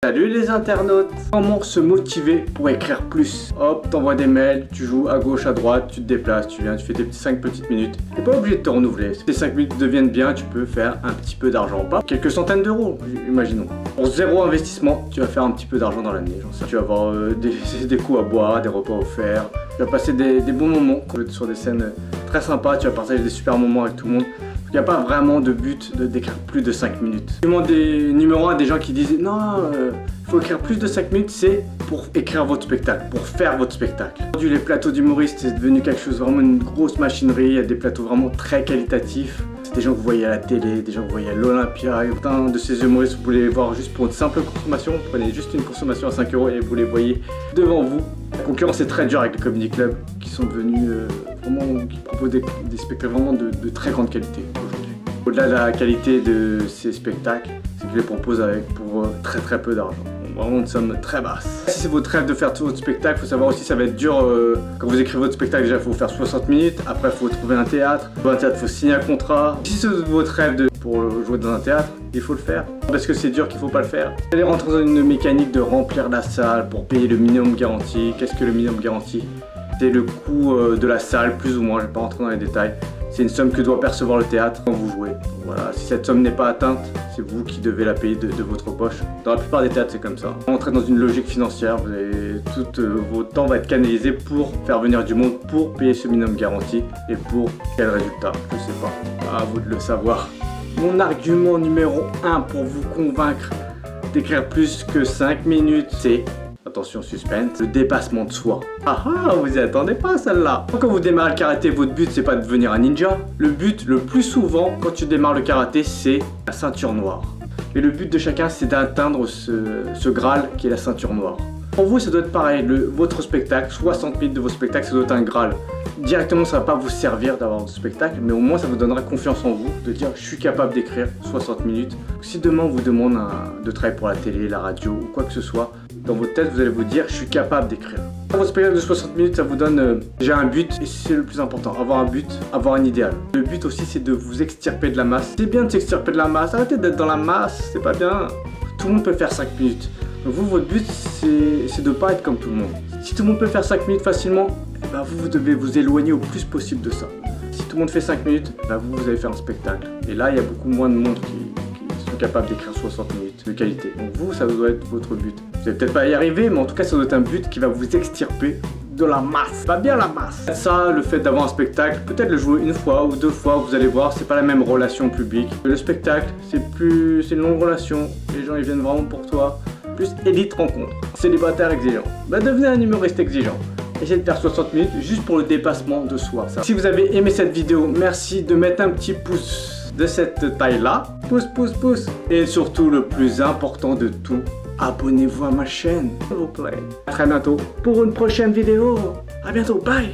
Salut les internautes! Comment se motiver pour écrire plus? Hop, t'envoies des mails, tu joues à gauche, à droite, tu te déplaces, tu viens, tu fais tes 5 petites minutes. T'es pas obligé de te renouveler. Si tes 5 minutes deviennent bien, tu peux faire un petit peu d'argent. Pas quelques centaines d'euros, imaginons. Pour zéro investissement, tu vas faire un petit peu d'argent dans l'année. Tu vas avoir des coups à boire, des repas offerts. Tu vas passer des bons moments sur des scènes très sympas. Tu vas partager des super moments avec tout le monde. Il n'y a pas vraiment de but d'écrire plus de 5 minutes. Je demande des numéros 1 des gens qui disent non, il faut écrire plus de 5 minutes, c'est pour écrire votre spectacle, pour faire votre spectacle. Aujourd'hui, les plateaux d'humoristes, c'est devenu quelque chose, vraiment une grosse machinerie. Il y a des plateaux vraiment très qualitatifs. C'est des gens que vous voyez à la télé, des gens que vous voyez à l'Olympia. Et plein de ces humoristes, vous pouvez les voir juste pour une simple consommation. Vous prenez juste une consommation à 5 € et vous les voyez devant vous. La concurrence est très dure avec les comedy clubs qui sont devenus qui proposent des spectacles vraiment de très grande qualité aujourd'hui. Au-delà de la qualité de ces spectacles, c'est qu'ils les proposent pour très peu d'argent. Vraiment une somme très basse. Si c'est votre rêve de faire tout votre spectacle, il faut savoir aussi que ça va être dur quand vous écrivez votre spectacle. Déjà, il faut faire 60 minutes. Après, il faut trouver un théâtre. Pour un théâtre, il faut signer un contrat. Si c'est votre rêve pour jouer dans un théâtre, il faut le faire. Parce que c'est dur qu'il ne faut pas le faire. Vous allez rentrer dans une mécanique de remplir la salle pour payer le minimum garanti. Qu'est-ce que le minimum garanti? C'est le coût de la salle, plus ou moins. Je ne vais pas rentrer dans les détails. C'est une somme que doit percevoir le théâtre quand vous jouez. Voilà, si cette somme n'est pas atteinte, c'est vous qui devez la payer de votre poche. Dans la plupart des théâtres, c'est comme ça. Entrez dans une logique financière, tout votre temps va être canalisé pour faire venir du monde, pour payer ce minimum garanti. Et pour quel résultat? Je sais pas. À vous de le savoir. Mon argument numéro 1 pour vous convaincre d'écrire plus que 5 minutes, c'est... Attention, suspense, le dépassement de soi. Ah ah, vous y attendez pas celle-là. Quand vous démarrez le karaté, votre but c'est pas de devenir un ninja. Le but, le plus souvent, quand tu démarres le karaté, c'est la ceinture noire. Et le but de chacun, c'est d'atteindre ce Graal qui est la ceinture noire. Pour vous, ça doit être pareil. Votre spectacle, 60 minutes de vos spectacles, ça doit être un Graal. Directement, ça va pas vous servir d'avoir un spectacle, mais au moins ça vous donnera confiance en vous, de dire je suis capable d'écrire 60 minutes. Si demain on vous demande de travailler pour la télé, la radio ou quoi que ce soit, dans votre tête vous allez vous dire je suis capable d'écrire. Votre spectacle de 60 minutes, ça vous donne j'ai un but et c'est le plus important, avoir un but, avoir un idéal. Le but aussi c'est de vous extirper de la masse. C'est bien de s'extirper de la masse, arrêtez d'être dans la masse, c'est pas bien. Tout le monde peut faire 5 minutes. Donc vous, votre but c'est de pas être comme tout le monde. Si tout le monde peut faire 5 minutes facilement, eh ben vous devez vous éloigner au plus possible de ça. Si tout le monde fait 5 minutes, ben vous allez faire un spectacle. Et là, il y a beaucoup moins de monde qui sont capables d'écrire 60 minutes de qualité. Donc vous, ça doit être votre but. Vous n'allez peut-être pas y arriver, mais en tout cas, ça doit être un but qui va vous extirper de la masse. Pas bien la masse. Ça, le fait d'avoir un spectacle, peut-être le jouer une fois ou deux fois, vous allez voir, c'est pas la même relation publique. Le spectacle, c'est une longue relation. Les gens, ils viennent vraiment pour toi. Plus élite rencontre. Célibataire exigeant. Bah devenez un humoriste exigeant. Essayez de faire 60 minutes juste pour le dépassement de soi. Si vous avez aimé cette vidéo, merci de mettre un petit pouce de cette taille-là. Pouce, pouce, pouce. Et surtout, le plus important de tout, abonnez-vous à ma chaîne, s'il vous plaît. À très bientôt pour une prochaine vidéo. À bientôt, bye.